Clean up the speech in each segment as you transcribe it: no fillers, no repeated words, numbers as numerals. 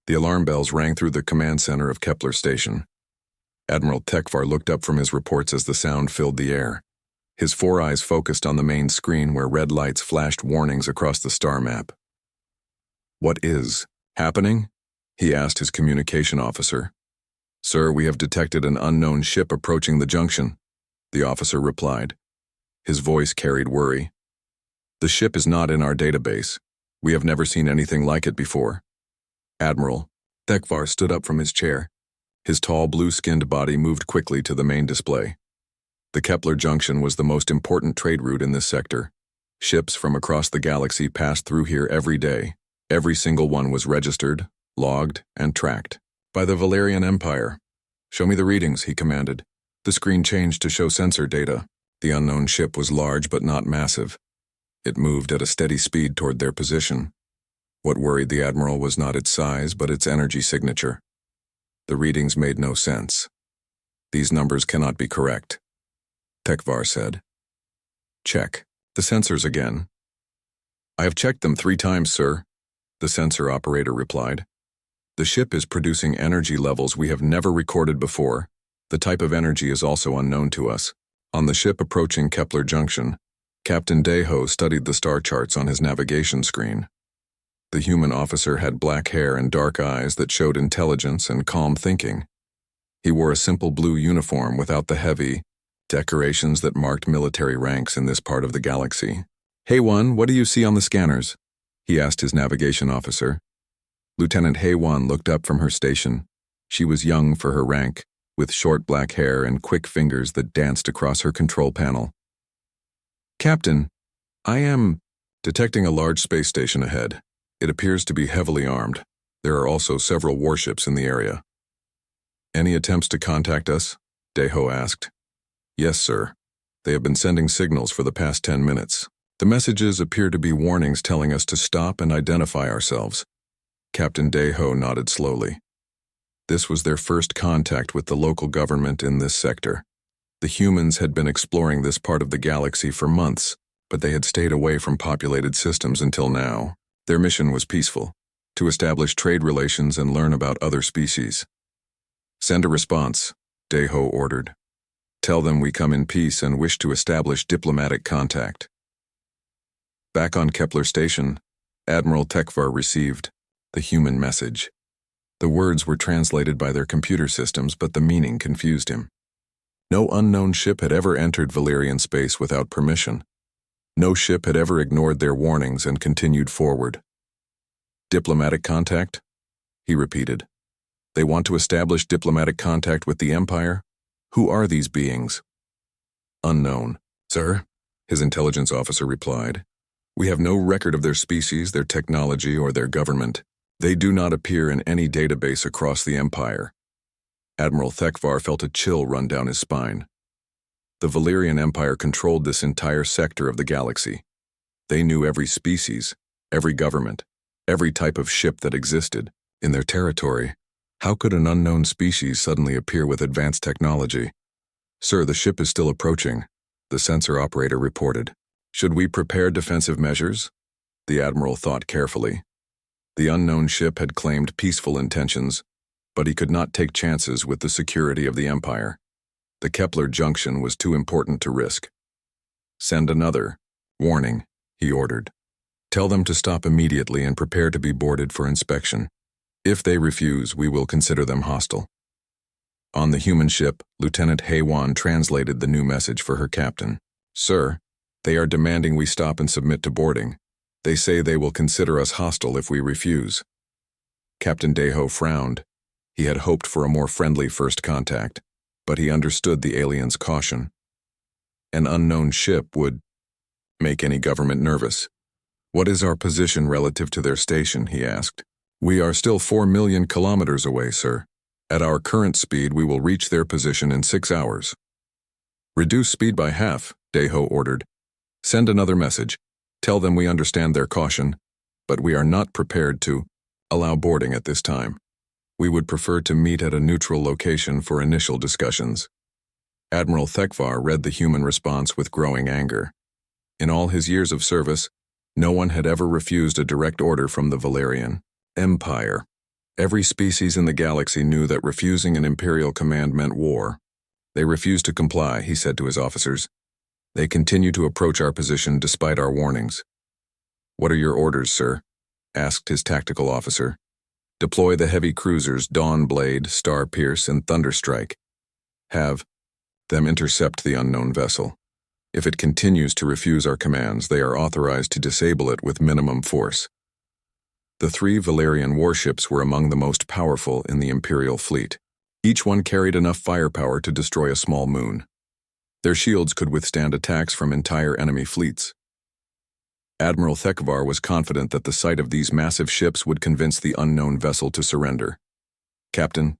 The alarm bells rang through the command center of Kepler Station. Admiral Tekvar looked up from his reports as the sound filled the air. His 4 eyes focused on the main screen where red lights flashed warnings across the star map. "What is happening?" he asked his communication officer. "Sir, we have detected an unknown ship approaching the junction," the officer replied. His voice carried worry. "The ship is not in our database. We have never seen anything like it before." Admiral Tekvar stood up from his chair. His tall, blue-skinned body moved quickly to the main display. The Kepler Junction was the most important trade route in this sector. Ships from across the galaxy passed through here every day. Every single one was registered, logged, and tracked by the Valerian Empire. "Show me the readings," he commanded. The screen changed to show sensor data. The unknown ship was large but not massive. It moved at a steady speed toward their position. What worried the Admiral was not its size, but its energy signature. The readings made no sense. "These numbers cannot be correct," Tekvar said. "Check the sensors again." "I have checked them 3 times, sir," the sensor operator replied. "The ship is producing energy levels we have never recorded before. The type of energy is also unknown to us." On the ship approaching Kepler Junction, Captain Deho studied the star charts on his navigation screen. The human officer had black hair and dark eyes that showed intelligence and calm thinking. He wore a simple blue uniform without the heavy decorations that marked military ranks in this part of the galaxy. "Haywan, what do you see on the scanners?" he asked his navigation officer. Lieutenant Haywan looked up from her station. She was young for her rank, with short black hair and quick fingers that danced across her control panel. "Captain, I am detecting a large space station ahead. It appears to be heavily armed. There are also several warships in the area." "Any attempts to contact us?" Deho asked. "Yes, sir. They have been sending signals for the past 10 minutes. The messages appear to be warnings telling us to stop and identify ourselves." Captain Deho nodded slowly. This was their first contact with the local government in this sector. The humans had been exploring this part of the galaxy for months, but they had stayed away from populated systems until now. Their mission was peaceful, to establish trade relations and learn about other species. "Send a response," Deho ordered. "Tell them we come in peace and wish to establish diplomatic contact." Back on Kepler Station, Admiral Tekvar received the human message. The words were translated by their computer systems, but the meaning confused him. No unknown ship had ever entered Valerian space without permission. No ship had ever ignored their warnings and continued forward. "Diplomatic contact?" he repeated. "They want to establish diplomatic contact with the Empire? Who are these beings?" "Unknown, sir," his intelligence officer replied. "We have no record of their species, their technology, or their government. They do not appear in any database across the Empire." Admiral Tekvar felt a chill run down his spine. The Valerian Empire controlled this entire sector of the galaxy. They knew every species, every government, every type of ship that existed in their territory. How could an unknown species suddenly appear with advanced technology? "Sir, the ship is still approaching," the sensor operator reported. "Should we prepare defensive measures?" The Admiral thought carefully. The unknown ship had claimed peaceful intentions, but he could not take chances with the security of the Empire. The Kepler Junction was too important to risk. "Send another warning," he ordered. "Tell them to stop immediately and prepare to be boarded for inspection. If they refuse, we will consider them hostile." On the human ship, Lieutenant Haywan translated the new message for her captain. "Sir, they are demanding we stop and submit to boarding. They say they will consider us hostile if we refuse." Captain Deho frowned. He had hoped for a more friendly first contact, but he understood the aliens' caution. An unknown ship would make any government nervous. "What is our position relative to their station?" he asked. "We are still 4 million kilometers away, sir. At our current speed, we will reach their position in 6 hours." "Reduce speed by half," Deho ordered. "Send another message. Tell them we understand their caution, but we are not prepared to allow boarding at this time. We would prefer to meet at a neutral location for initial discussions." Admiral Tekvar read the human response with growing anger. In all his years of service, no one had ever refused a direct order from the Valerian Empire. Every species in the galaxy knew that refusing an Imperial command meant war. They refused to comply, he said to his officers. They continue to approach our position despite our warnings. What are your orders, sir? Asked his tactical officer. Deploy the heavy cruisers Dawnblade, Starpierce, and Thunderstrike. Have them intercept the unknown vessel. If it continues to refuse our commands, they are authorized to disable it with minimum force. The 3 Valerian warships were among the most powerful in the Imperial fleet. Each one carried enough firepower to destroy a small moon. Their shields could withstand attacks from entire enemy fleets. Admiral Thekvar was confident that the sight of these massive ships would convince the unknown vessel to surrender. Captain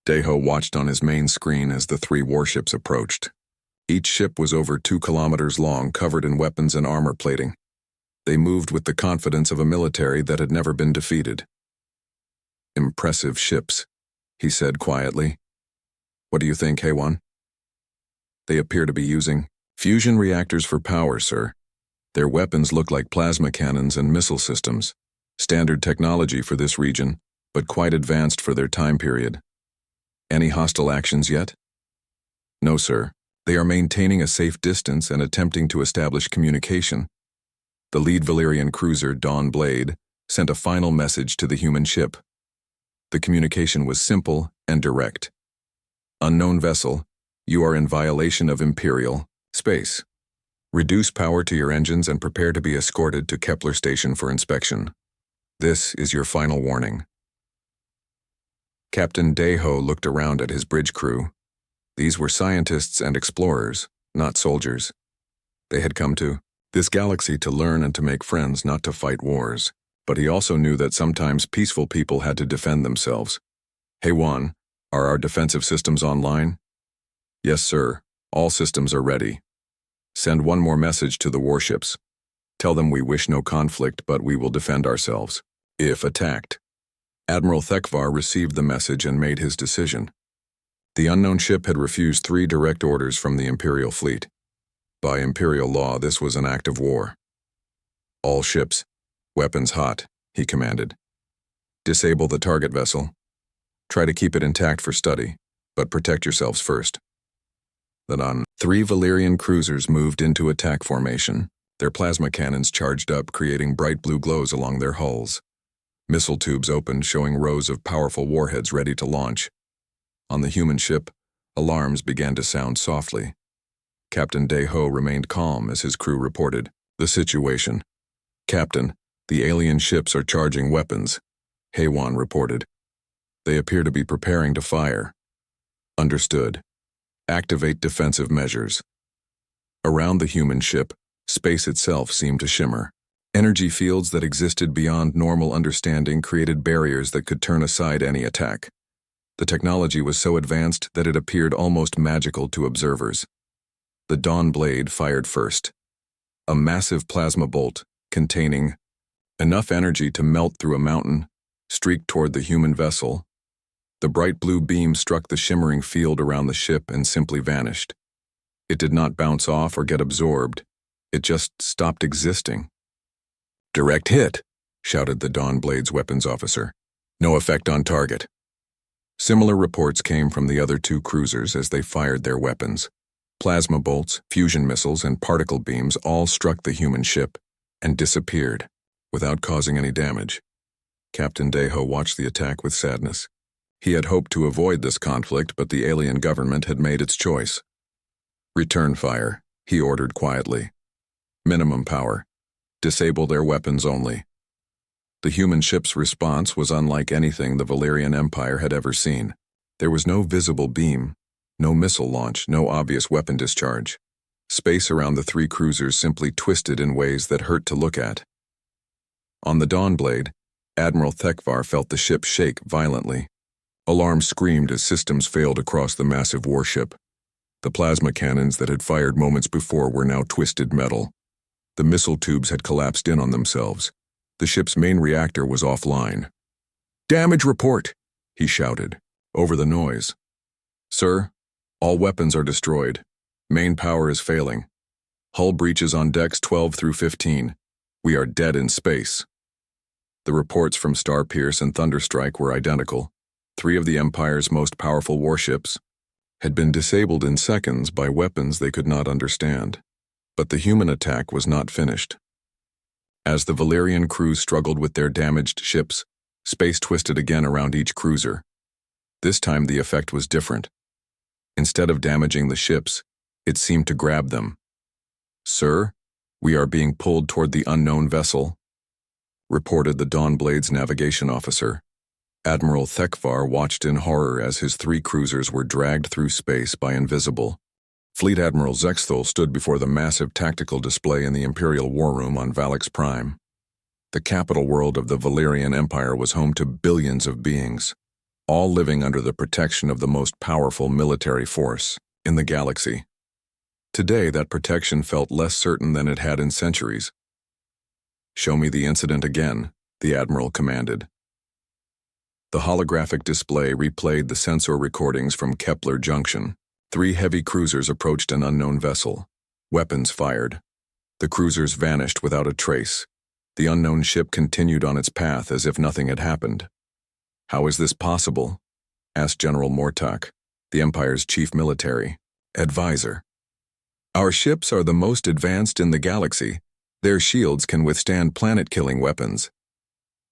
Deho watched on his main screen as the 3 warships approached. Each ship was over 2 kilometers long, covered in weapons and armor plating. They moved with the confidence of a military that had never been defeated. Impressive ships, he said quietly. What do you think, Haywan? They appear to be using fusion reactors for power, sir. Their weapons look like plasma cannons and missile systems. Standard technology for this region, but quite advanced for their time period. Any hostile actions yet? No, sir. They are maintaining a safe distance and attempting to establish communication. The lead Valerian cruiser, Dawnblade, sent a final message to the human ship. The communication was simple and direct. Unknown vessel, you are in violation of Imperial space. Reduce power to your engines and prepare to be escorted to Kepler Station for inspection. This is your final warning. Captain Deho looked around at his bridge crew. These were scientists and explorers, not soldiers. They had come to this galaxy to learn and to make friends, not to fight wars. But he also knew that sometimes peaceful people had to defend themselves. Hey Juan, are our defensive systems online? Yes, sir. All systems are ready. Send one more message to the warships. Tell them we wish no conflict, but we will defend ourselves, if attacked. Admiral Thekvar received the message and made his decision. The unknown ship had refused 3 direct orders from the Imperial fleet. By Imperial law, this was an act of war. All ships, weapons hot, he commanded. Disable the target vessel. Try to keep it intact for study, but protect yourselves first. Then 3 Valerian cruisers moved into attack formation, their plasma cannons charged up, creating bright blue glows along their hulls. Missile tubes opened, showing rows of powerful warheads ready to launch. On the human ship, alarms began to sound softly. Captain Deho remained calm as his crew reported the situation. Captain, the alien ships are charging weapons, Haywan reported. They appear to be preparing to fire. Understood. Activate defensive measures. Around the human ship, space itself seemed to shimmer. Energy fields that existed beyond normal understanding created barriers that could turn aside any attack. The technology was so advanced that it appeared almost magical to observers. The Dawnblade fired first. A massive plasma bolt, containing enough energy to melt through a mountain, streaked toward the human vessel. The bright blue beam struck the shimmering field around the ship and simply vanished. It did not bounce off or get absorbed. It just stopped existing. Direct hit, shouted the Dawnblade's weapons officer. No effect on target. Similar reports came from the other 2 cruisers as they fired their weapons. Plasma bolts, fusion missiles, and particle beams all struck the human ship and disappeared without causing any damage. Captain Deho watched the attack with sadness. He had hoped to avoid this conflict, but the alien government had made its choice. Return fire, he ordered quietly. Minimum power. Disable their weapons only. The human ship's response was unlike anything the Valerian Empire had ever seen. There was no visible beam, no missile launch, no obvious weapon discharge. Space around the 3 cruisers simply twisted in ways that hurt to look at. On the Dawnblade, Admiral Thekvar felt the ship shake violently. Alarms screamed as systems failed across the massive warship. The plasma cannons that had fired moments before were now twisted metal. The missile tubes had collapsed in on themselves. The ship's main reactor was offline. "Damage report!" he shouted, over the noise. "Sir, all weapons are destroyed. Main power is failing. Hull breaches on decks 12 through 15. We are dead in space." The reports from Starpierce and Thunderstrike were identical. 3 of the Empire's most powerful warships had been disabled in seconds by weapons they could not understand. But the human attack was not finished. As the Valerian crews struggled with their damaged ships, space twisted again around each cruiser. This time the effect was different. Instead of damaging the ships, it seemed to grab them. "Sir, we are being pulled toward the unknown vessel," reported the Dawnblade's navigation officer. Admiral Thekvar watched in horror as his 3 cruisers were dragged through space by Invisible. Fleet Admiral Zexthul stood before the massive tactical display in the Imperial War Room on Valix Prime. The capital world of the Valerian Empire was home to billions of beings, all living under the protection of the most powerful military force in the galaxy. Today, that protection felt less certain than it had in centuries. "Show me the incident again," the Admiral commanded. The holographic display replayed the sensor recordings from Kepler Junction. 3 heavy cruisers approached an unknown vessel. Weapons fired. The cruisers vanished without a trace. The unknown ship continued on its path as if nothing had happened. "How is this possible?" asked General Mortak, the Empire's chief military advisor. "Our ships are the most advanced in the galaxy. Their shields can withstand planet-killing weapons."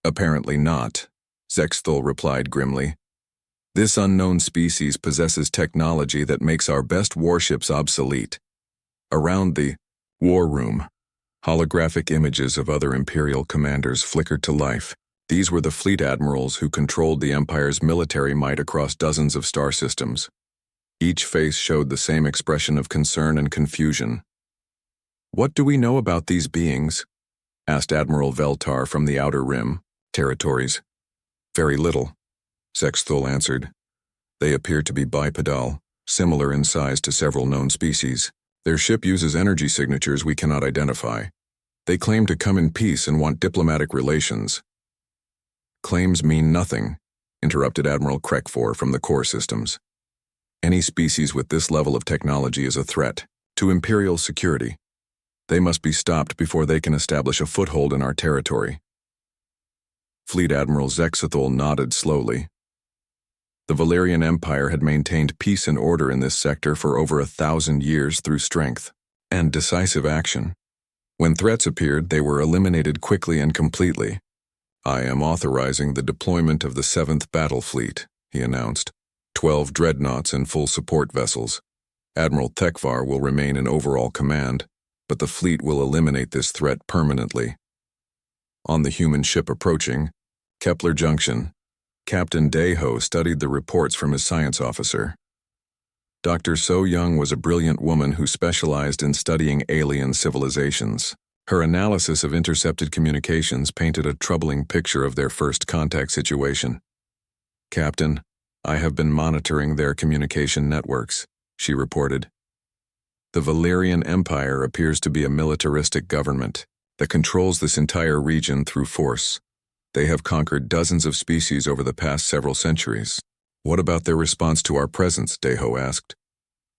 "Apparently not," Zexthul replied grimly. "This unknown species possesses technology that makes our best warships obsolete." Around the war room, holographic images of other Imperial commanders flickered to life. These were the fleet admirals who controlled the Empire's military might across dozens of star systems. Each face showed the same expression of concern and confusion. "What do we know about these beings?" asked Admiral Veltar from the Outer Rim territories. "Very little," Zexthul answered. "They appear to be bipedal, similar in size to several known species. Their ship uses energy signatures we cannot identify. They claim to come in peace and want diplomatic relations." "Claims mean nothing," interrupted Admiral Krekfor from the core systems. "Any species with this level of technology is a threat to Imperial security. They must be stopped before they can establish a foothold in our territory." Fleet Admiral Zexthul nodded slowly. The Valerian Empire had maintained peace and order in this sector for over 1,000 years through strength and decisive action. When threats appeared, they were eliminated quickly and completely. "I am authorizing the deployment of the 7th Battle Fleet," he announced. 12 dreadnoughts and full support vessels. Admiral Thekvar will remain in overall command, but the fleet will eliminate this threat permanently. On the human ship approaching, Kepler Junction, Captain Deho studied the reports from his science officer. Dr. So Young was a brilliant woman who specialized in studying alien civilizations. Her analysis of intercepted communications painted a troubling picture of their first contact situation. "Captain, I have been monitoring their communication networks," she reported. "The Valerian Empire appears to be a militaristic government that controls this entire region through force. They have conquered dozens of species over the past several centuries." "What about their response to our presence?" Deho asked.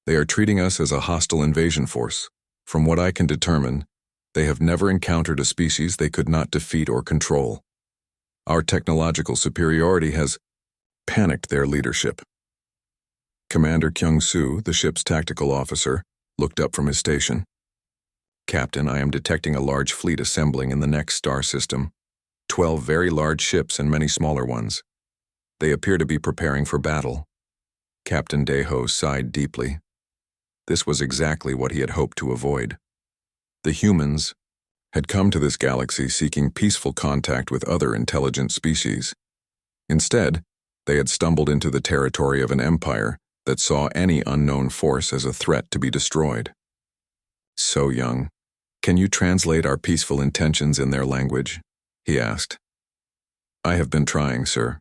"They are treating us as a hostile invasion force. From what I can determine, they have never encountered a species they could not defeat or control. Our technological superiority has panicked their leadership." Commander Kyung-Soo, the ship's tactical officer, looked up from his station. "Captain, I am detecting a large fleet assembling in the next star system. 12 very large ships and many smaller ones. They appear to be preparing for battle." Captain Deho sighed deeply. This was exactly what he had hoped to avoid. The humans had come to this galaxy seeking peaceful contact with other intelligent species. Instead, they had stumbled into the territory of an empire that saw any unknown force as a threat to be destroyed. "So Young, can you translate our peaceful intentions in their language?" he asked. "I have been trying, sir.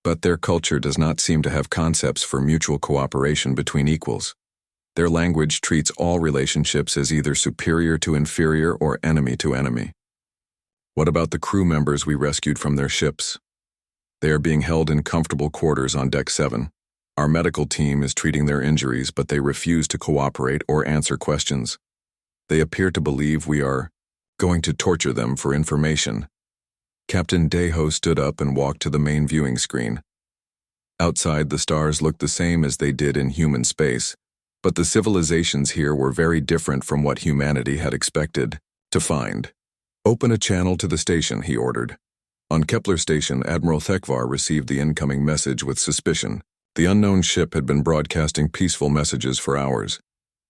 But their culture does not seem to have concepts for mutual cooperation between equals. Their language treats all relationships as either superior to inferior or enemy to enemy." "What about the crew members we rescued from their ships?" "They are being held in comfortable quarters on Deck 7. Our medical team is treating their injuries, but they refuse to cooperate or answer questions. They appear to believe we are going to torture them for information." Captain Deho stood up and walked to the main viewing screen. Outside, the stars looked the same as they did in human space, but the civilizations here were very different from what humanity had expected to find. "Open a channel to the station," he ordered. On Kepler Station, Admiral Thekvar received the incoming message with suspicion. The unknown ship had been broadcasting peaceful messages for hours,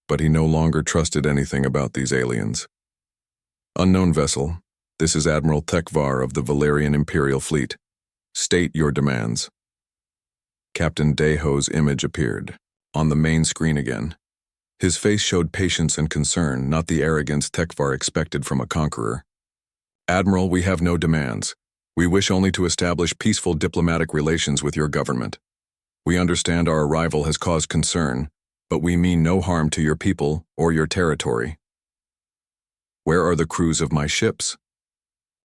but he no longer trusted anything about these aliens. "Unknown vessel, this is Admiral Thekvar of the Valerian Imperial Fleet. State your demands." Captain Deho's image appeared on the main screen again. His face showed patience and concern, not the arrogance Thekvar expected from a conqueror. "Admiral, we have no demands. We wish only to establish peaceful diplomatic relations with your government. We understand our arrival has caused concern, but we mean no harm to your people or your territory." "Where are the crews of my ships?"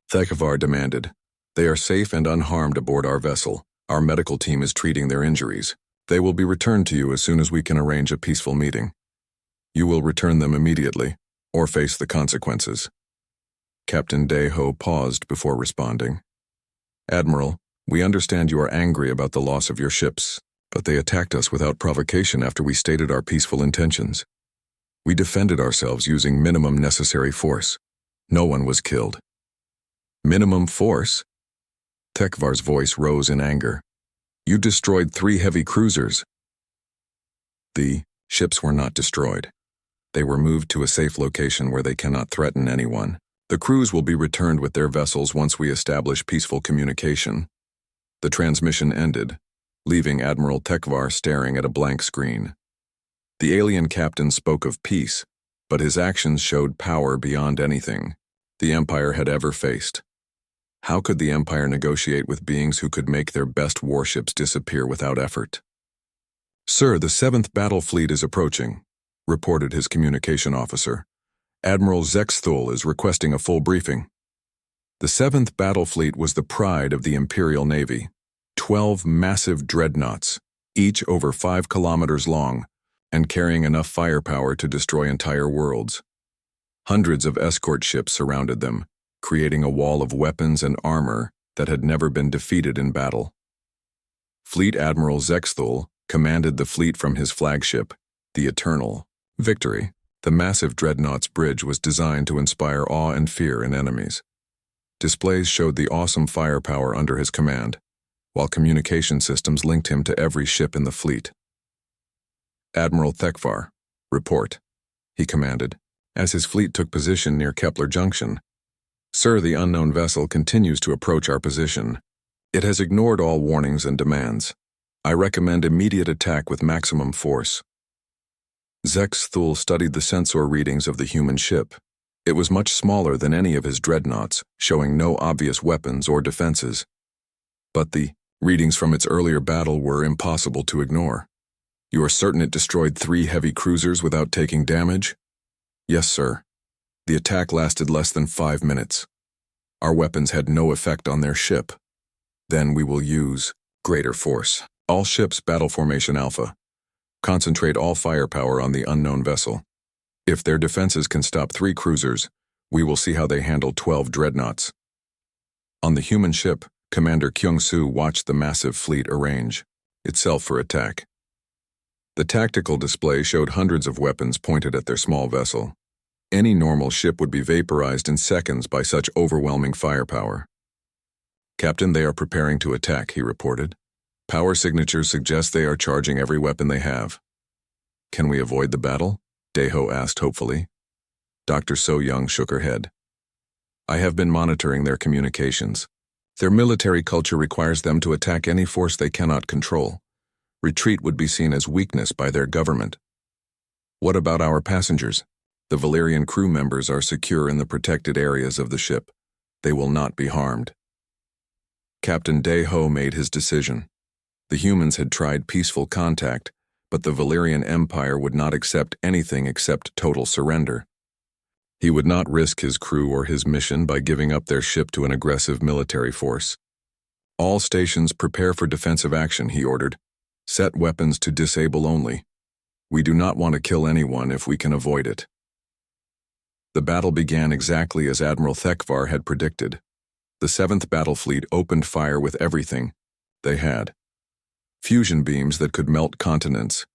Thekvar demanded. "They are safe and unharmed aboard our vessel. Our medical team is treating their injuries. They will be returned to you as soon as we can arrange a peaceful meeting. You will return them immediately, or face the consequences." Captain Deho paused before responding. "Admiral, we understand you are angry about the loss of your ships, but they attacked us without provocation after we stated our peaceful intentions. We defended ourselves using minimum necessary force. No one was killed." "Minimum force?" Thekvar's voice rose in anger. "You destroyed 3 heavy cruisers." "The ships were not destroyed. They were moved to a safe location where they cannot threaten anyone. The crews will be returned with their vessels once we establish peaceful communication." The transmission ended, leaving Admiral Thekvar staring at a blank screen. The alien captain spoke of peace, but his actions showed power beyond anything the Empire had ever faced. How could the Empire negotiate with beings who could make their best warships disappear without effort? "Sir, the 7th Battle Fleet is approaching," reported his communication officer. "Admiral Zexthul is requesting a full briefing." The 7th Battle Fleet was the pride of the Imperial Navy. 12 massive dreadnoughts, each over 5 kilometers long, and carrying enough firepower to destroy entire worlds. Hundreds of escort ships surrounded them, creating a wall of weapons and armor that had never been defeated in battle. Fleet Admiral Zexthul commanded the fleet from his flagship, the Eternal Victory. The massive dreadnought's bridge was designed to inspire awe and fear in enemies. Displays showed the awesome firepower under his command, while communication systems linked him to every ship in the fleet. "Admiral Thekvar, report," he commanded, as his fleet took position near Kepler Junction. "Sir, the unknown vessel continues to approach our position. It has ignored all warnings and demands. I recommend immediate attack with maximum force." Zexthul studied the sensor readings of the human ship. It was much smaller than any of his dreadnoughts, showing no obvious weapons or defenses. But the readings from its earlier battle were impossible to ignore. "You are certain it destroyed 3 heavy cruisers without taking damage?" "Yes, sir. The attack lasted less than 5 minutes. Our weapons had no effect on their ship. Then we will use greater force. All ships battle formation Alpha. Concentrate all firepower on the unknown vessel. If their defenses can stop 3 cruisers, we will see how they handle 12 dreadnoughts." On the human ship, Commander Kyung-soo watched the massive fleet arrange itself for attack. The tactical display showed hundreds of weapons pointed at their small vessel. Any normal ship would be vaporized in seconds by such overwhelming firepower. "Captain, they are preparing to attack," he reported. "Power signatures suggest they are charging every weapon they have." "Can we avoid the battle?" Deho asked hopefully. Dr. So-young shook her head. "I have been monitoring their communications. Their military culture requires them to attack any force they cannot control. Retreat would be seen as weakness by their government." "What about our passengers? The Valerian crew members are secure in the protected areas of the ship. They will not be harmed." Captain Deho made his decision. The humans had tried peaceful contact, but the Valerian Empire would not accept anything except total surrender. He would not risk his crew or his mission by giving up their ship to an aggressive military force. "All stations prepare for defensive action," he ordered. "Set weapons to disable only. We do not want to kill anyone if we can avoid it." The battle began exactly as Admiral Thekvar had predicted. The 7th Battle Fleet opened fire with everything they had. Fusion beams that could melt continents,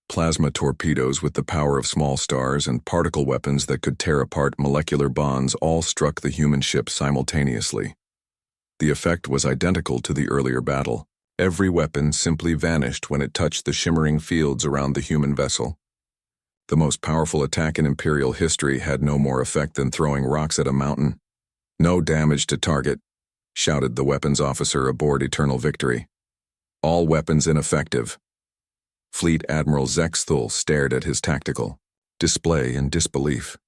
plasma torpedoes with the power of small stars, and particle weapons that could tear apart molecular bonds all struck the human ship simultaneously. The effect was identical to the earlier battle. Every weapon simply vanished when it touched the shimmering fields around the human vessel. The most powerful attack in Imperial history had no more effect than throwing rocks at a mountain. "No damage to target," shouted the weapons officer aboard Eternal Victory. "All weapons ineffective." Fleet Admiral Zexthul stared at his tactical display in disbelief.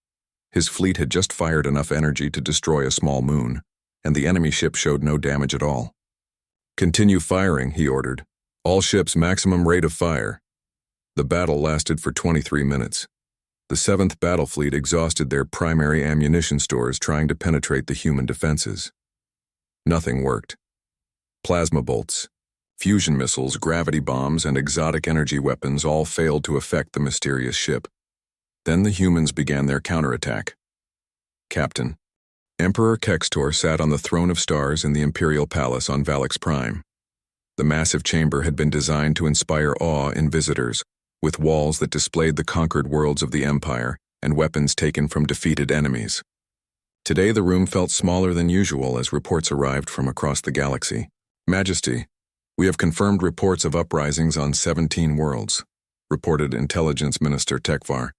His fleet had just fired enough energy to destroy a small moon, and the enemy ship showed no damage at all. "Continue firing," he ordered. "All ships maximum rate of fire." The battle lasted for 23 minutes. The 7th Battle Fleet exhausted their primary ammunition stores trying to penetrate the human defenses. Nothing worked. Plasma bolts, fusion missiles, gravity bombs, and exotic energy weapons all failed to affect the mysterious ship. Then the humans began their counterattack. Captain. Emperor Kextor sat on the throne of stars in the Imperial Palace on Valix Prime. The massive chamber had been designed to inspire awe in visitors, with walls that displayed the conquered worlds of the Empire and weapons taken from defeated enemies. Today the room felt smaller than usual as reports arrived from across the galaxy. "Majesty, we have confirmed reports of uprisings on 17 worlds," reported Intelligence Minister Tekvar.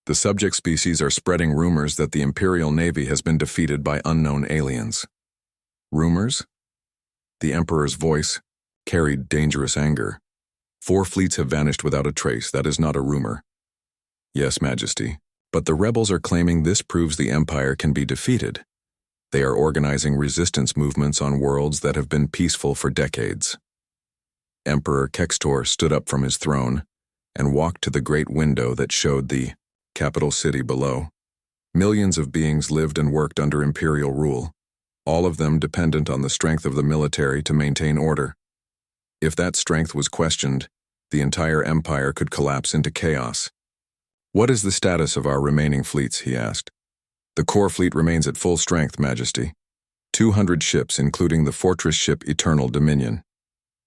"The subject species are spreading rumors that the Imperial Navy has been defeated by unknown aliens." "Rumors?" The Emperor's voice carried dangerous anger. "4 fleets have vanished without a trace. That is not a rumor." "Yes, Majesty, but the rebels are claiming this proves the Empire can be defeated. They are organizing resistance movements on worlds that have been peaceful for decades." Emperor Kextor stood up from his throne and walked to the great window that showed the capital city below. Millions of beings lived and worked under Imperial rule, all of them dependent on the strength of the military to maintain order. If that strength was questioned, the entire Empire could collapse into chaos. "What is the status of our remaining fleets?" he asked. "The core fleet remains at full strength, Majesty. 200 ships, including the fortress ship Eternal Dominion.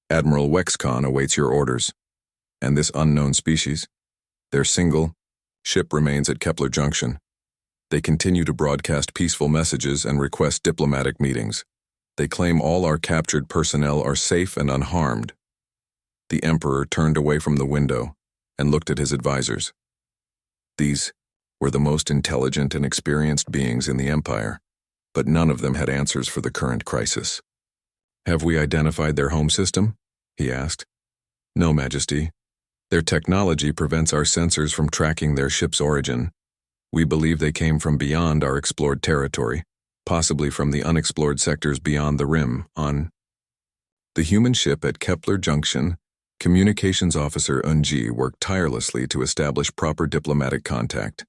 Admiral Wexcon awaits your orders." "And this unknown species?" "Their single ship remains at Kepler Junction. They continue to broadcast peaceful messages and request diplomatic meetings. They claim all our captured personnel are safe and unharmed." The Emperor turned away from the window and looked at his advisors. These were the most intelligent and experienced beings in the Empire, but none of them had answers for the current crisis. "Have we identified their home system?" he asked. "No, Majesty. Their technology prevents our sensors from tracking their ship's origin. We believe they came from beyond our explored territory, possibly from the unexplored sectors beyond the rim on the human ship at Kepler Junction. Communications Officer Unji worked tirelessly to establish proper diplomatic contact.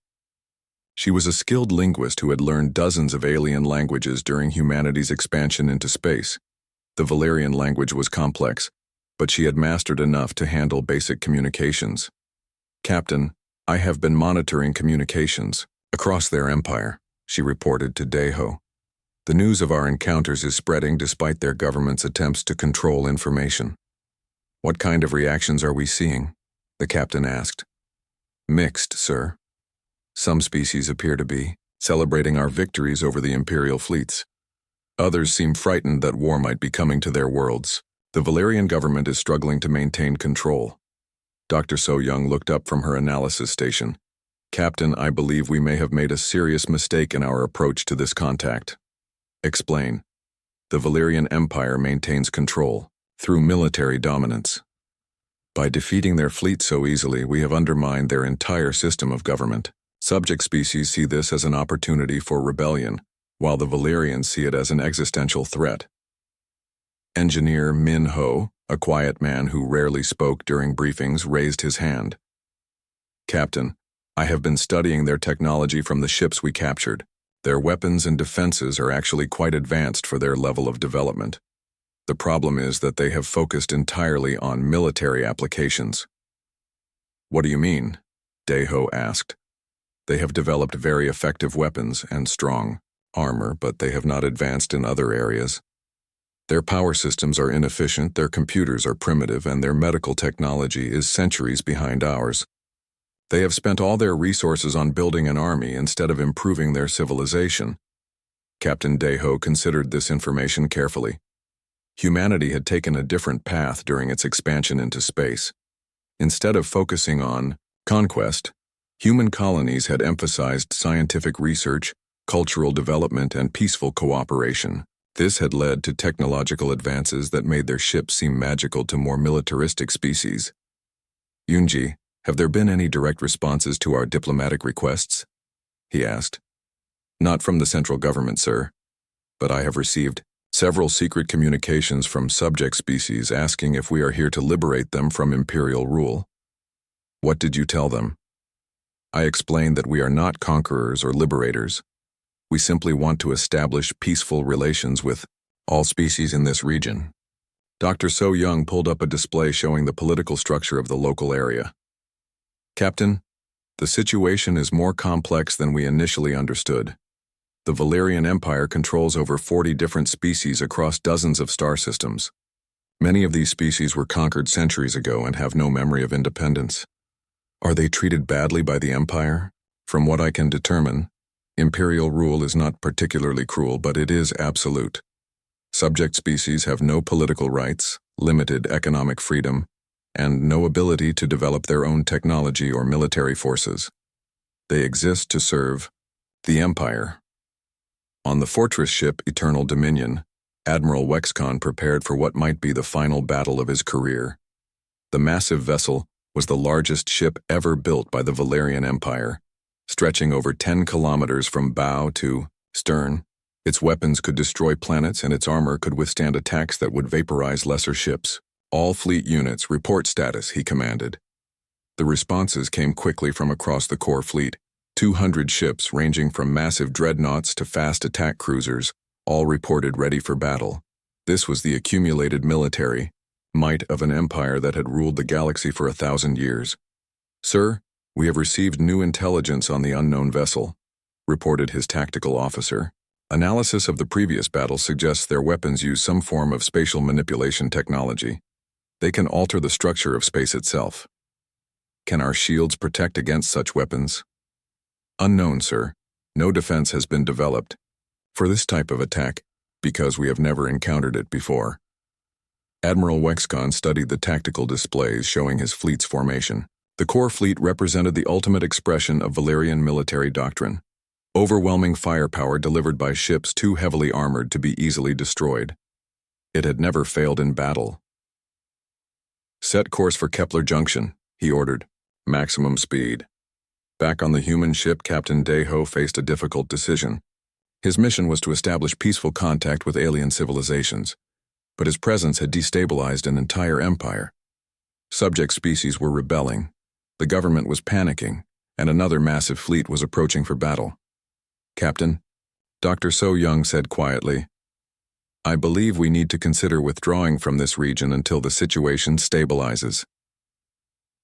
She was a skilled linguist who had learned dozens of alien languages during humanity's expansion into space. The Valerian language was complex, but she had mastered enough to handle basic communications. "Captain, I have been monitoring communications across their empire," she reported to Deho. "The news of our encounters is spreading despite their government's attempts to control information." "What kind of reactions are we seeing?" the captain asked. "Mixed, sir. Some species appear to be celebrating our victories over the Imperial fleets. Others seem frightened that war might be coming to their worlds. The Valerian government is struggling to maintain control." Dr. So-Young looked up from her analysis station. "Captain, I believe we may have made a serious mistake in our approach to this contact." "Explain." "The Valerian Empire maintains control through military dominance. By defeating their fleet so easily, we have undermined their entire system of government. Subject species see this as an opportunity for rebellion, while the Valerians see it as an existential threat." Engineer Min Ho, a quiet man who rarely spoke during briefings, raised his hand. "Captain, I have been studying their technology from the ships we captured. Their weapons and defenses are actually quite advanced for their level of development. The problem is that they have focused entirely on military applications." "What do you mean?" Deho asked. "They have developed very effective weapons and strong armor, but they have not advanced in other areas. Their power systems are inefficient, their computers are primitive, and their medical technology is centuries behind ours. They have spent all their resources on building an army instead of improving their civilization. Captain Deho considered this information carefully. Humanity had taken a different path during its expansion into space. Instead of focusing on conquest, human colonies had emphasized scientific research, cultural development, and peaceful cooperation. This had led to technological advances that made their ships seem magical to more militaristic species. Yunji, have there been any direct responses to our diplomatic requests? He asked. Not from the central government, sir, but I have received several secret communications from subject species asking if we are here to liberate them from imperial rule. What did you tell them? I explained that we are not conquerors or liberators. We simply want to establish peaceful relations with all species in this region. Dr. So Young pulled up a display showing the political structure of the local area. Captain, the situation is more complex than we initially understood. The Valerian Empire controls over 40 different species across dozens of star systems. Many of these species were conquered centuries ago and have no memory of independence. Are they treated badly by the Empire? From what I can determine, imperial rule is not particularly cruel, but it is absolute. Subject species have no political rights, limited economic freedom, and no ability to develop their own technology or military forces. They exist to serve the Empire. On the fortress ship Eternal Dominion, Admiral Wexcon prepared for what might be the final battle of his career. The massive vessel was the largest ship ever built by the Valerian Empire, stretching over 10 kilometers from bow to stern. Its weapons could destroy planets and its armor could withstand attacks that would vaporize lesser ships. All fleet units, report status, he commanded. The responses came quickly from across the core fleet. 200 ships ranging from massive dreadnoughts to fast attack cruisers, all reported ready for battle. This was the accumulated military might of an empire that had ruled the galaxy for 1,000 years. Sir, we have received new intelligence on the unknown vessel, reported his tactical officer. Analysis of the previous battle suggests their weapons use some form of spatial manipulation technology. They can alter the structure of space itself. Can our shields protect against such weapons? Unknown, sir. No defense has been developed for this type of attack because we have never encountered it before. Admiral Wexcon studied the tactical displays showing his fleet's formation. The core fleet represented the ultimate expression of Valerian military doctrine. Overwhelming firepower delivered by ships too heavily armored to be easily destroyed. It had never failed in battle. Set course for Kepler Junction, he ordered. Maximum speed. Back on the human ship, Captain Deho faced a difficult decision. His mission was to establish peaceful contact with alien civilizations, but his presence had destabilized an entire empire. Subject species were rebelling, the government was panicking, and another massive fleet was approaching for battle. Captain, Dr. So Young said quietly, I believe we need to consider withdrawing from this region until the situation stabilizes.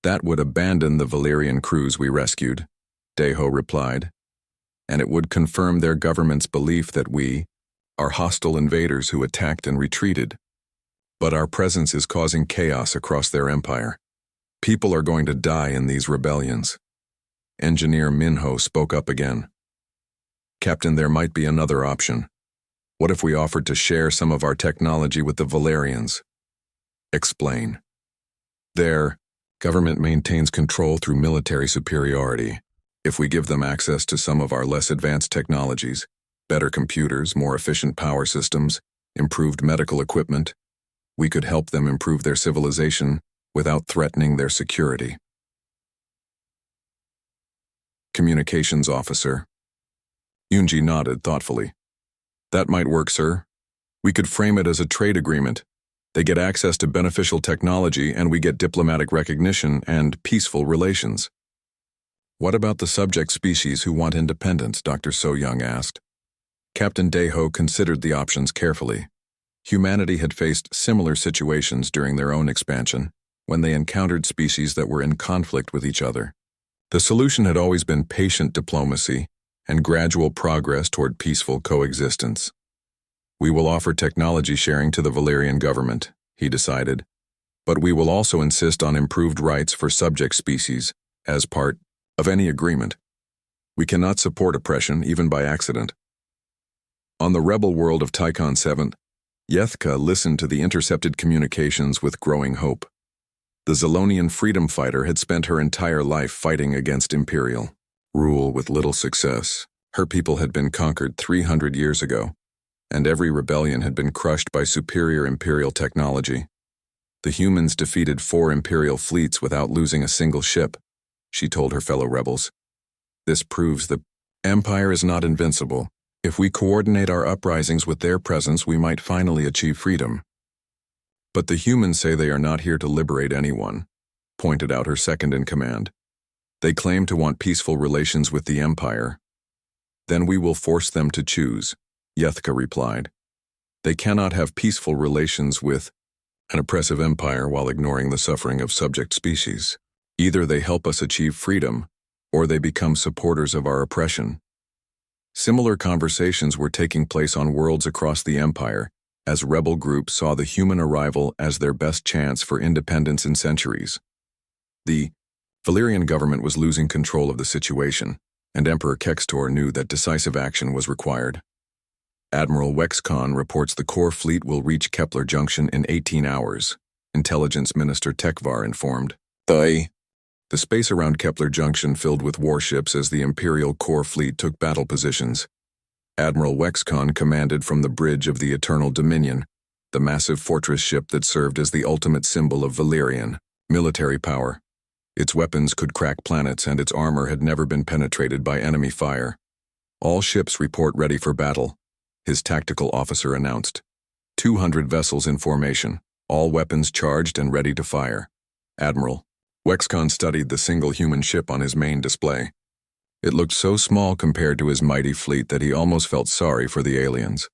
That would abandon the Valerian crews we rescued, Deho replied, and it would confirm their government's belief that we are hostile invaders who attacked and retreated. But our presence is causing chaos across their empire. People are going to die in these rebellions. Engineer Minho spoke up again. Captain, there might be another option. What if we offered to share some of our technology with the Valerians? Explain. Their government maintains control through military superiority. If we give them access to some of our less advanced technologies, better computers, more efficient power systems, improved medical equipment, we could help them improve their civilization without threatening their security. Communications Officer. Yunji nodded thoughtfully. That might work, sir. We could frame it as a trade agreement. They get access to beneficial technology and we get diplomatic recognition and peaceful relations. What about the subject species who want independence? Dr. So Young asked. Captain Deho considered the options carefully. Humanity had faced similar situations during their own expansion, when they encountered species that were in conflict with each other. The solution had always been patient diplomacy, and gradual progress toward peaceful coexistence. We will offer technology sharing to the Valerian government, he decided, but we will also insist on improved rights for subject species as part of any agreement. We cannot support oppression, even by accident. On the rebel world of Tychon 7, Yethka listened to the intercepted communications with growing hope. The Zalonian freedom fighter had spent her entire life fighting against Imperial rule with little success. Her people had been conquered 300 years ago, and every rebellion had been crushed by superior Imperial technology. The humans defeated 4 Imperial fleets without losing a single ship, she told her fellow rebels. This proves the Empire is not invincible. If we coordinate our uprisings with their presence, we might finally achieve freedom. But the humans say they are not here to liberate anyone, pointed out her second-in-command. They claim to want peaceful relations with the Empire. Then we will force them to choose, Yethka replied. They cannot have peaceful relations with an oppressive empire while ignoring the suffering of subject species. Either they help us achieve freedom, or they become supporters of our oppression. Similar conversations were taking place on worlds across the Empire, as rebel groups saw the human arrival as their best chance for independence in centuries. The Valerian government was losing control of the situation, and Emperor Kextor knew that decisive action was required. Admiral Wexcon reports the core fleet will reach Kepler Junction in 18 hours, Intelligence Minister Tekvar informed. The space around Kepler Junction filled with warships as the Imperial core fleet took battle positions. Admiral Wexcon commanded from the bridge of the Eternal Dominion, the massive fortress ship that served as the ultimate symbol of Valerian military power. Its weapons could crack planets, and its armor had never been penetrated by enemy fire. All ships report ready for battle, his tactical officer announced. 200 vessels in formation, all weapons charged and ready to fire. Admiral Wexcon studied the single human ship on his main display. It looked so small compared to his mighty fleet that he almost felt sorry for the aliens.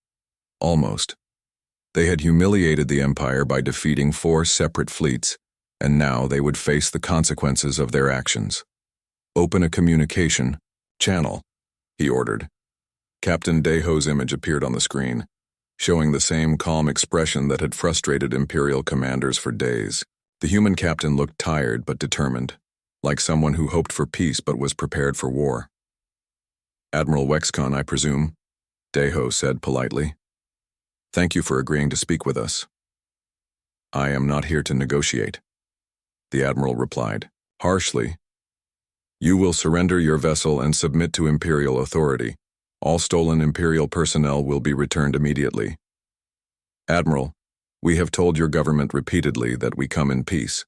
Almost. They had humiliated the Empire by defeating 4 separate fleets, and now they would face the consequences of their actions. Open a communication channel, he ordered. Captain Deho's image appeared on the screen, showing the same calm expression that had frustrated Imperial commanders for days. The human captain looked tired but determined, like someone who hoped for peace but was prepared for war. Admiral Wexcon, I presume, Deho said politely. Thank you for agreeing to speak with us. I am not here to negotiate, the Admiral replied, harshly. You will surrender your vessel and submit to Imperial authority. All stolen Imperial personnel will be returned immediately. Admiral, we have told your government repeatedly that we come in peace.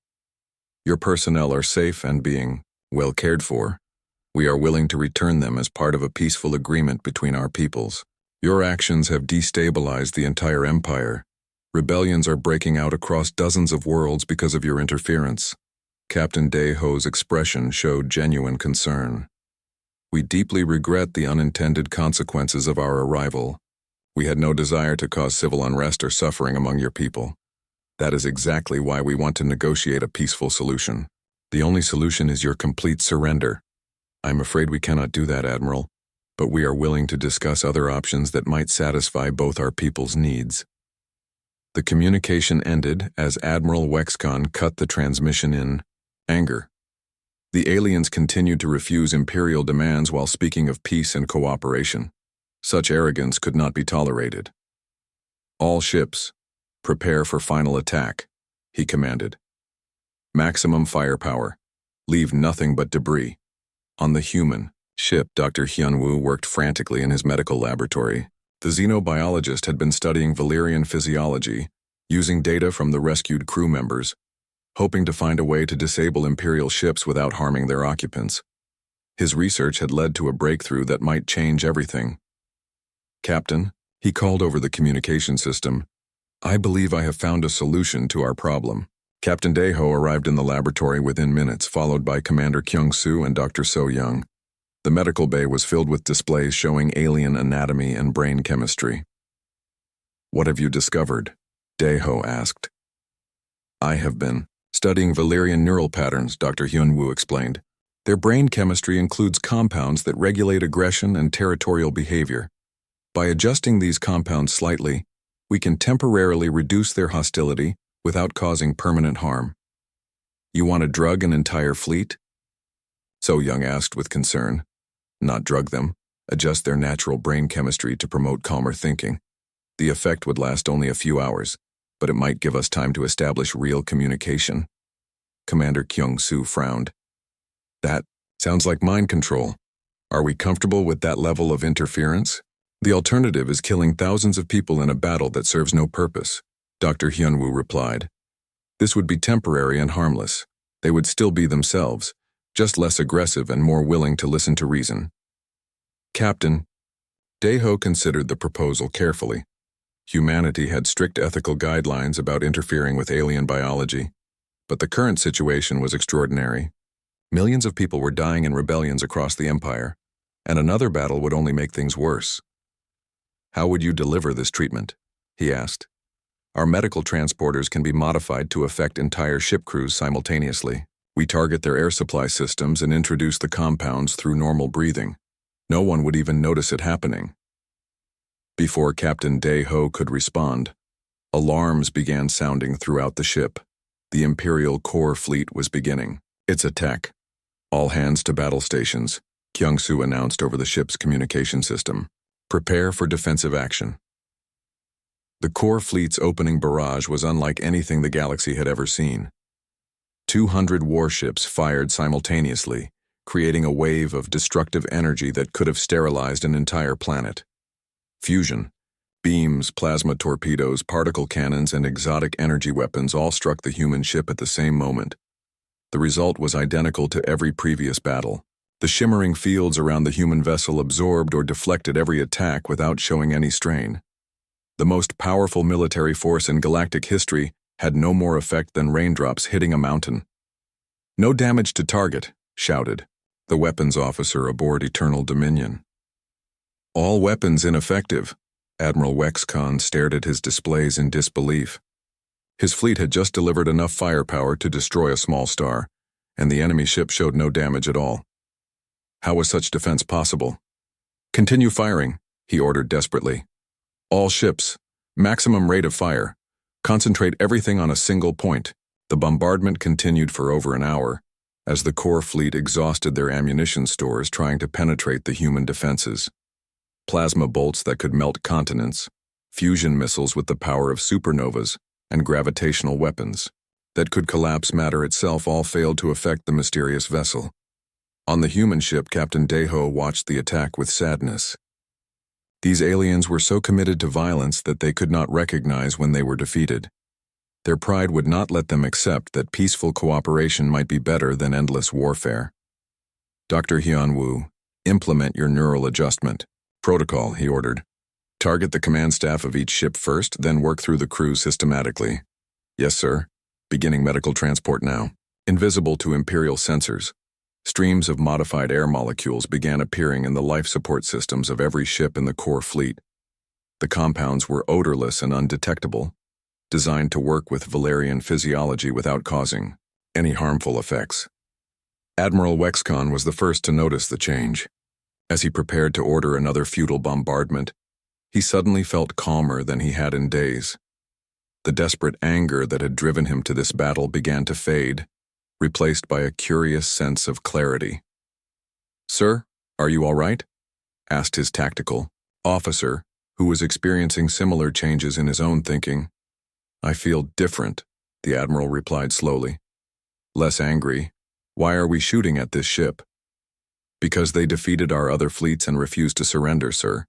Your personnel are safe and being well cared for. We are willing to return them as part of a peaceful agreement between our peoples. Your actions have destabilized the entire empire. Rebellions are breaking out across dozens of worlds because of your interference. Captain Deho's expression showed genuine concern. We deeply regret the unintended consequences of our arrival. We had no desire to cause civil unrest or suffering among your people. That is exactly why we want to negotiate a peaceful solution. The only solution is your complete surrender. I'm afraid we cannot do that, Admiral, but we are willing to discuss other options that might satisfy both our people's needs. The communication ended as Admiral Wexcon cut the transmission in anger. The aliens continued to refuse Imperial demands while speaking of peace and cooperation. Such arrogance could not be tolerated. All ships, prepare for final attack, he commanded. Maximum firepower. Leave nothing but debris. On the human ship, Dr. Hyunwoo worked frantically in his medical laboratory. The xenobiologist had been studying Valerian physiology, using data from the rescued crew members, hoping to find a way to disable Imperial ships without harming their occupants. His research had led to a breakthrough that might change everything. Captain, he called over the communication system, I believe I have found a solution to our problem. Captain Deho arrived in the laboratory within minutes, followed by Commander Kyung-soo and Dr. So-young. The medical bay was filled with displays showing alien anatomy and brain chemistry. What have you discovered? Deho asked. I have been studying Valerian neural patterns, Dr. Hyunwoo explained. Their brain chemistry includes compounds that regulate aggression and territorial behavior. By adjusting these compounds slightly, we can temporarily reduce their hostility without causing permanent harm. You want to drug an entire fleet? So Young asked with concern. Not drug them, adjust their natural brain chemistry to promote calmer thinking. The effect would last only a few hours, but it might give us time to establish real communication. Commander Kyung-soo frowned. That sounds like mind control. Are we comfortable with that level of interference? The alternative is killing thousands of people in a battle that serves no purpose, Dr. Hyunwoo replied. This would be temporary and harmless. They would still be themselves, just less aggressive and more willing to listen to reason. Captain, Daeho considered the proposal carefully. Humanity had strict ethical guidelines about interfering with alien biology, but the current situation was extraordinary. Millions of people were dying in rebellions across the empire, and another battle would only make things worse. How would you deliver this treatment? He asked. Our medical transporters can be modified to affect entire ship crews simultaneously. We target their air supply systems and introduce the compounds through normal breathing. No one would even notice it happening. Before Captain Daeho could respond, alarms began sounding throughout the ship. The Imperial Core Fleet was beginning its attack. All hands to battle stations, Kyung-soo announced over the ship's communication system. Prepare for defensive action. The Core Fleet's opening barrage was unlike anything the galaxy had ever seen. 200 warships fired simultaneously, creating a wave of destructive energy that could have sterilized an entire planet. Fusion, beams, plasma torpedoes, particle cannons, and exotic energy weapons all struck the human ship at the same moment. The result was identical to every previous battle. The shimmering fields around the human vessel absorbed or deflected every attack without showing any strain. The most powerful military force in galactic history had no more effect than raindrops hitting a mountain. No damage to target, shouted the weapons officer aboard Eternal Dominion. All weapons ineffective. Admiral Wexcon stared at his displays in disbelief. His fleet had just delivered enough firepower to destroy a small star, and the enemy ship showed no damage at all. How was such defense possible? Continue firing, he ordered desperately. All ships, maximum rate of fire. Concentrate everything on a single point. The bombardment continued for over an hour, as the core fleet exhausted their ammunition stores trying to penetrate the human defenses. Plasma bolts that could melt continents, fusion missiles with the power of supernovas, and gravitational weapons that could collapse matter itself all failed to affect the mysterious vessel. On the human ship, Captain Daeho watched the attack with sadness. These aliens were so committed to violence that they could not recognize when they were defeated. Their pride would not let them accept that peaceful cooperation might be better than endless warfare. Dr. Hyunwoo, implement your neural adjustment protocol, he ordered. Target the command staff of each ship first, then work through the crew systematically. Yes, sir. Beginning medical transport now. Invisible to Imperial sensors, streams of modified air molecules began appearing in the life support systems of every ship in the core fleet. The compounds were odorless and undetectable, designed to work with Valerian physiology without causing any harmful effects. Admiral Wexcon was the first to notice the change. As he prepared to order another futile bombardment, he suddenly felt calmer than he had in days. The desperate anger that had driven him to this battle began to fade, replaced by a curious sense of clarity. "Sir, are you all right?" asked his tactical officer, who was experiencing similar changes in his own thinking. "I feel different," the admiral replied slowly. "Less angry. Why are we shooting at this ship?" "Because they defeated our other fleets and refused to surrender, sir.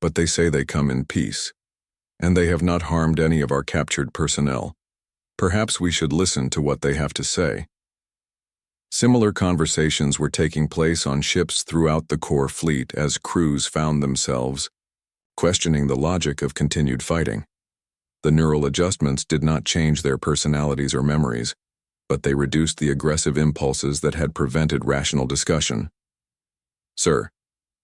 But they say they come in peace, and they have not harmed any of our captured personnel. Perhaps we should listen to what they have to say." Similar conversations were taking place on ships throughout the core fleet as crews found themselves questioning the logic of continued fighting. The neural adjustments did not change their personalities or memories, but they reduced the aggressive impulses that had prevented rational discussion. "Sir,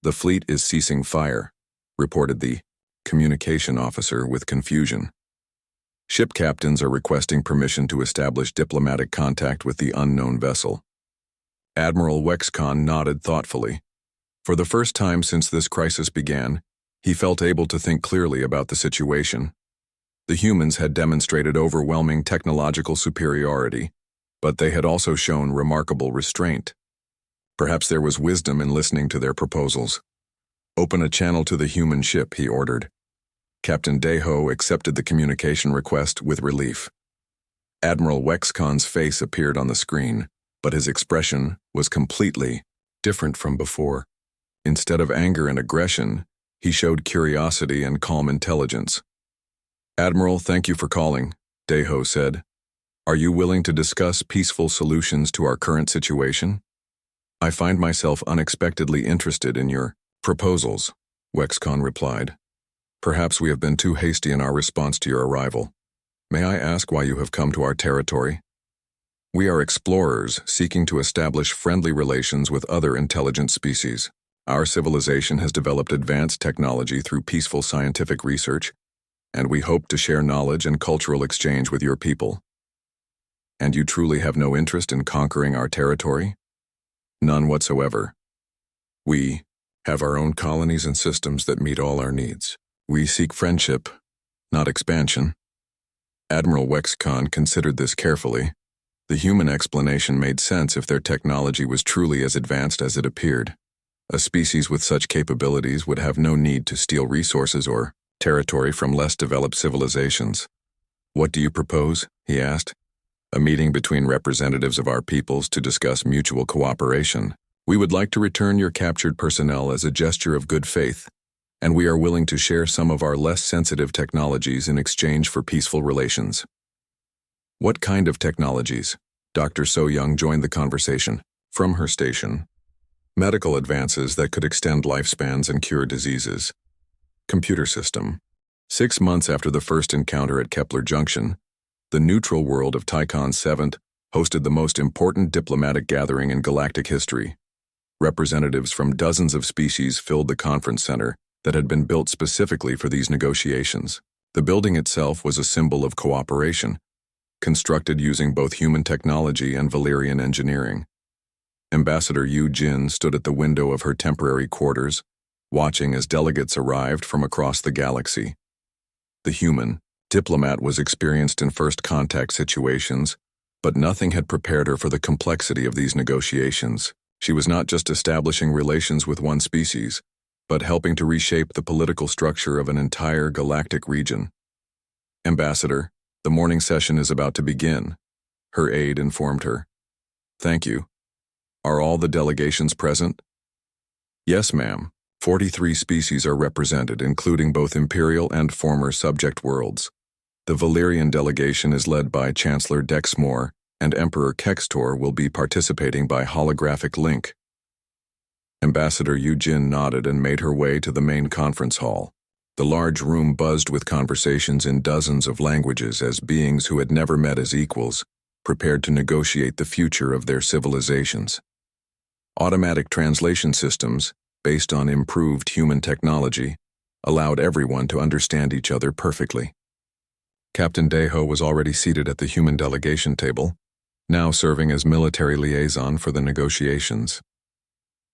the fleet is ceasing fire," reported the communication officer with confusion. "Ship captains are requesting permission to establish diplomatic contact with the unknown vessel." Admiral Wexcon nodded thoughtfully. For the first time since this crisis began, he felt able to think clearly about the situation. The humans had demonstrated overwhelming technological superiority, but they had also shown remarkable restraint. Perhaps there was wisdom in listening to their proposals. "Open a channel to the human ship," he ordered. Captain Deho accepted the communication request with relief. Admiral Wexcon's face appeared on the screen, but his expression was completely different from before. Instead of anger and aggression, he showed curiosity and calm intelligence. "Admiral, thank you for calling," Deho said. "Are you willing to discuss peaceful solutions to our current situation?" "I find myself unexpectedly interested in your proposals," Wexcon replied. "Perhaps we have been too hasty in our response to your arrival. May I ask why you have come to our territory?" "We are explorers seeking to establish friendly relations with other intelligent species. Our civilization has developed advanced technology through peaceful scientific research, and we hope to share knowledge and cultural exchange with your people." "And you truly have no interest in conquering our territory?" "None whatsoever. We have our own colonies and systems that meet all our needs. We seek friendship, not expansion." Admiral Wexcon considered this carefully. The human explanation made sense if their technology was truly as advanced as it appeared. A species with such capabilities would have no need to steal resources or territory from less developed civilizations. "What do you propose?" he asked. "A meeting between representatives of our peoples to discuss mutual cooperation. We would like to return your captured personnel as a gesture of good faith, and we are willing to share some of our less sensitive technologies in exchange for peaceful relations." "What kind of technologies?" Dr. So-Young joined the conversation from her station. "Medical advances that could extend lifespans and cure diseases." Computer system. 6 months after the first encounter at Kepler Junction, the neutral world of Tychon 7 hosted the most important diplomatic gathering in galactic history. Representatives from dozens of species filled the conference center that had been built specifically for these negotiations. The building itself was a symbol of cooperation, constructed using both human technology and Valyrian engineering. Ambassador Yu Jin stood at the window of her temporary quarters, watching as delegates arrived from across the galaxy. The human diplomat was experienced in first contact situations, but nothing had prepared her for the complexity of these negotiations. She was not just establishing relations with one species, but helping to reshape the political structure of an entire galactic region. "Ambassador, the morning session is about to begin," her aide informed her. "Thank you. Are all the delegations present?" "Yes, ma'am. 43 species are represented, including both imperial and former subject worlds. The Valyrian delegation is led by Chancellor Dexmore, and Emperor Kextor will be participating by holographic link." Ambassador Yujin nodded and made her way to the main conference hall. The large room buzzed with conversations in dozens of languages as beings who had never met as equals prepared to negotiate the future of their civilizations. Automatic translation systems, based on improved human technology, allowed everyone to understand each other perfectly. Captain Deho was already seated at the human delegation table, now serving as military liaison for the negotiations.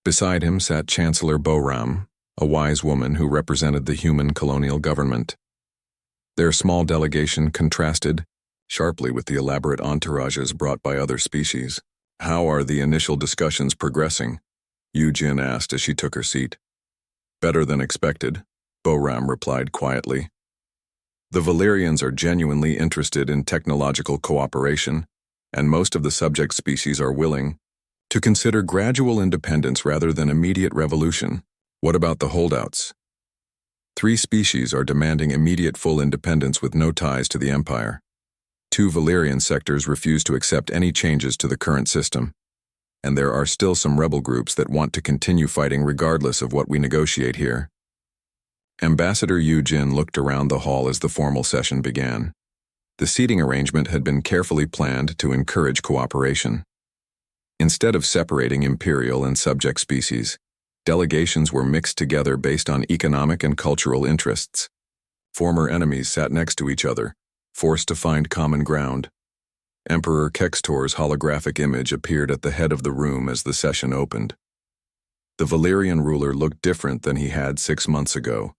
Beside him sat Chancellor Boram, a wise woman who represented the human colonial government. Their small delegation contrasted sharply with the elaborate entourages brought by other species. "How are the initial discussions progressing?" Yujin asked as she took her seat. "Better than expected," Boram replied quietly. "The Valyrians are genuinely interested in technological cooperation, and most of the subject species are willing to consider gradual independence rather than immediate revolution. What about the holdouts?" 3 species are demanding immediate full independence with no ties to the Empire. 2 Valyrian sectors refuse to accept any changes to the current system, and there are still some rebel groups that want to continue fighting regardless of what we negotiate here. Ambassador Yujin looked around the hall as the formal session began. The seating arrangement had been carefully planned to encourage cooperation. Instead of separating imperial and subject species, delegations were mixed together based on economic and cultural interests. Former enemies sat next to each other, forced to find common ground. Emperor Kextor's holographic image appeared at the head of the room as the session opened. The Valerian ruler looked different than he had 6 months ago.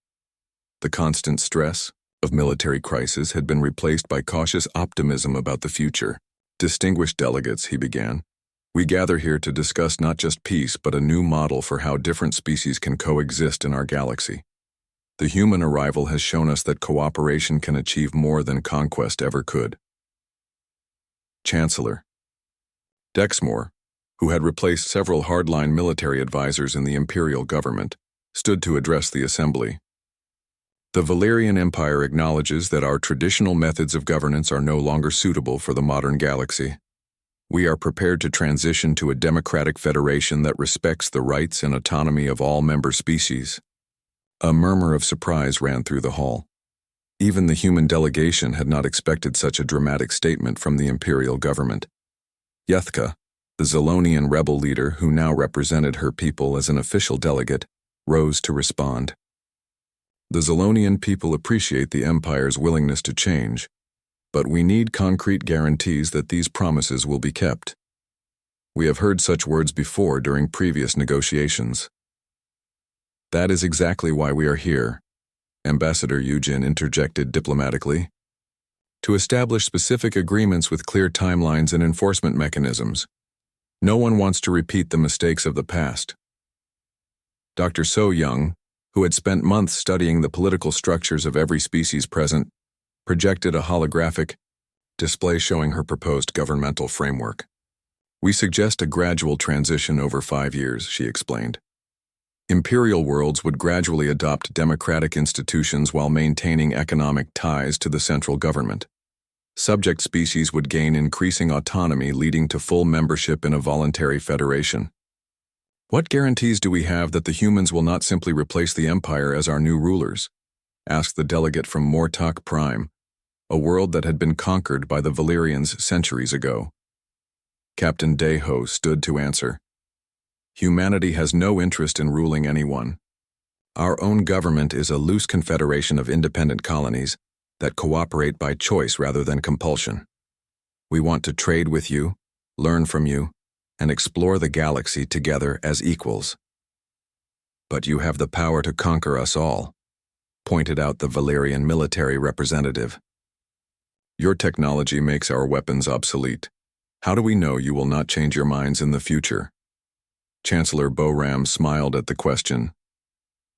The constant stress of military crisis had been replaced by cautious optimism about the future. Distinguished delegates, he began, we gather here to discuss not just peace but a new model for how different species can coexist in our galaxy. The human arrival has shown us that cooperation can achieve more than conquest ever could. Chancellor Dexmore, who had replaced several hardline military advisors in the imperial government, stood to address the assembly. The Valerian Empire acknowledges that our traditional methods of governance are no longer suitable for the modern galaxy. We are prepared to transition to a democratic federation that respects the rights and autonomy of all member species. A murmur of surprise ran through the hall. Even the human delegation had not expected such a dramatic statement from the imperial government. Yethka, the Zolonian rebel leader who now represented her people as an official delegate, rose to respond. The Zolonian people appreciate the Empire's willingness to change, but we need concrete guarantees that these promises will be kept. We have heard such words before during previous negotiations. That is exactly why we are here, Ambassador Yujin interjected diplomatically. To establish specific agreements with clear timelines and enforcement mechanisms. No one wants to repeat the mistakes of the past. Dr. So Young, who had spent months studying the political structures of every species present, projected a holographic display showing her proposed governmental framework. We suggest a gradual transition over 5 years, she explained. Imperial worlds would gradually adopt democratic institutions while maintaining economic ties to the central government. Subject species would gain increasing autonomy, leading to full membership in a voluntary federation. What guarantees do we have that the humans will not simply replace the Empire as our new rulers? Asked the delegate from Mortok Prime, a world that had been conquered by the Valerians centuries ago. Captain Deho stood to answer. Humanity has no interest in ruling anyone. Our own government is a loose confederation of independent colonies that cooperate by choice rather than compulsion. We want to trade with you, learn from you, and explore the galaxy together as equals. But you have the power to conquer us all, pointed out the Valerian military representative. Your technology makes our weapons obsolete. How do we know you will not change your minds in the future? Chancellor Boram smiled at the question.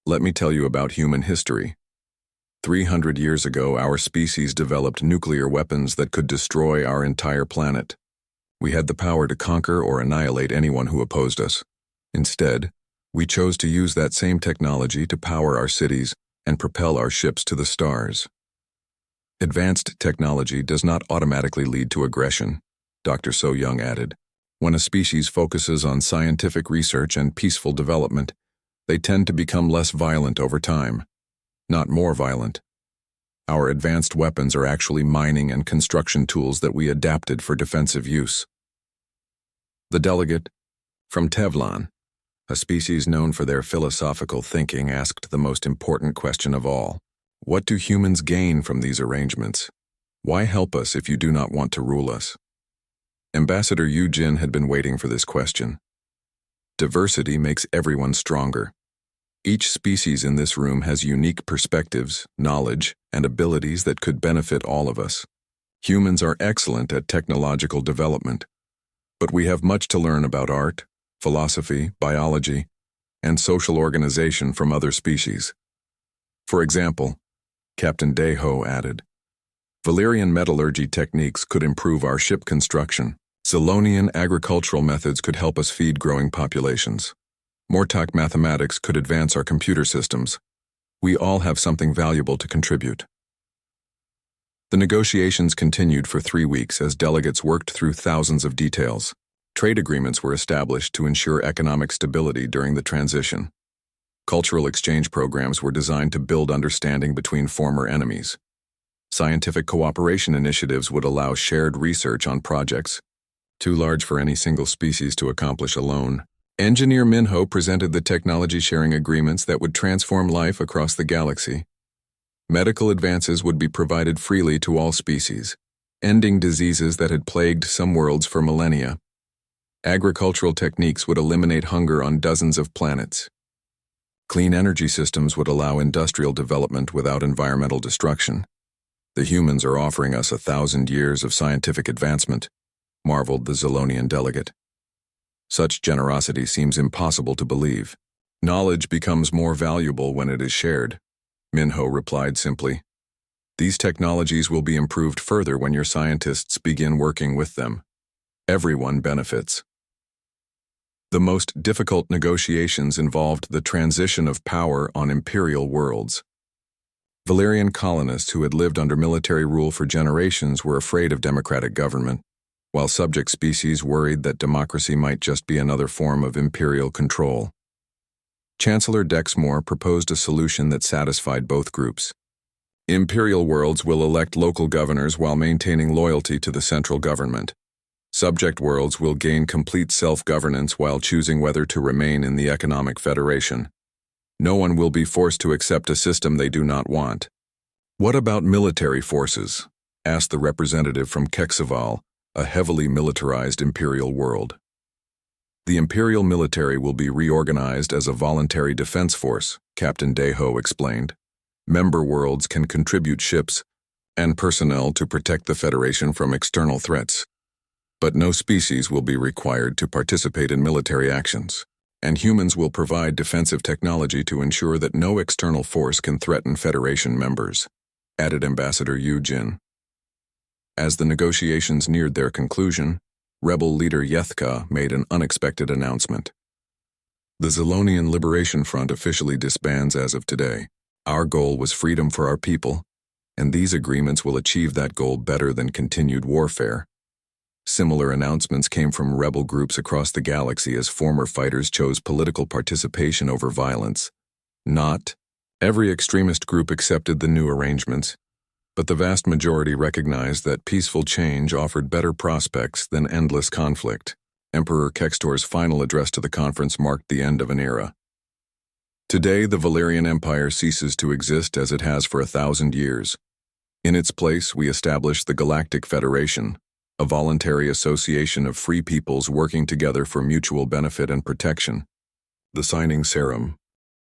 Let me tell you about human history. 300 years ago, our species developed nuclear weapons that could destroy our entire planet. We had the power to conquer or annihilate anyone who opposed us. Instead, we chose to use that same technology to power our cities and propel our ships to the stars. Advanced technology does not automatically lead to aggression, Dr. So Young added. When a species focuses on scientific research and peaceful development, they tend to become less violent over time, not more violent. Our advanced weapons are actually mining and construction tools that we adapted for defensive use. The delegate, from Tevlon, a species known for their philosophical thinking, asked the most important question of all. What do humans gain from these arrangements? Why help us if you do not want to rule us? Ambassador Yujin had been waiting for this question. Diversity makes everyone stronger. Each species in this room has unique perspectives, knowledge, and abilities that could benefit all of us. Humans are excellent at technological development, but we have much to learn about art, philosophy, biology, and social organization from other species. For example, Captain Deho added, Valerian metallurgy techniques could improve our ship construction. Zolonian agricultural methods could help us feed growing populations. Mortok mathematics could advance our computer systems. We all have something valuable to contribute. The negotiations continued for 3 weeks as delegates worked through thousands of details. Trade agreements were established to ensure economic stability during the transition. Cultural exchange programs were designed to build understanding between former enemies. Scientific cooperation initiatives would allow shared research on projects too large for any single species to accomplish alone. Engineer Minho presented the technology-sharing agreements that would transform life across the galaxy. Medical advances would be provided freely to all species. ending diseases that had plagued some worlds for millennia. Agricultural techniques would eliminate hunger on dozens of planets. Clean energy systems would allow industrial development without environmental destruction. The humans are offering us 1,000 years of scientific advancement, marveled the Zilonian delegate. Such generosity seems impossible to believe. Knowledge becomes more valuable when it is shared, Minho replied simply. These technologies will be improved further when your scientists begin working with them. Everyone benefits. The most difficult negotiations involved the transition of power on imperial worlds. Valerian colonists who had lived under military rule for generations were afraid of democratic government, while subject species worried that democracy might just be another form of imperial control. Chancellor Dexmore proposed a solution that satisfied both groups. Imperial worlds will elect local governors while maintaining loyalty to the central government. Subject worlds will gain complete self-governance while choosing whether to remain in the Economic Federation. No one will be forced to accept a system they do not want. What about military forces? Asked the representative from Kexaval, a heavily militarized imperial world. The imperial military will be reorganized as a voluntary defense force, Captain Deho explained. Member worlds can contribute ships and personnel to protect the Federation from external threats. But no species will be required to participate in military actions, and humans will provide defensive technology to ensure that no external force can threaten Federation members, added Ambassador Yu Jin. As the negotiations neared their conclusion, rebel leader Yethka made an unexpected announcement. The Zilonian Liberation Front officially disbands as of today. Our goal was freedom for our people, and these agreements will achieve that goal better than continued warfare. Similar announcements came from rebel groups across the galaxy as former fighters chose political participation over violence. Not every extremist group accepted the new arrangements, but the vast majority recognized that peaceful change offered better prospects than endless conflict. Emperor Kextor's final address to the conference marked the end of an era. Today, the Valerian Empire ceases to exist as it has for 1,000 years. In its place, we establish the Galactic Federation, a voluntary association of free peoples working together for mutual benefit and protection. The signing ceremony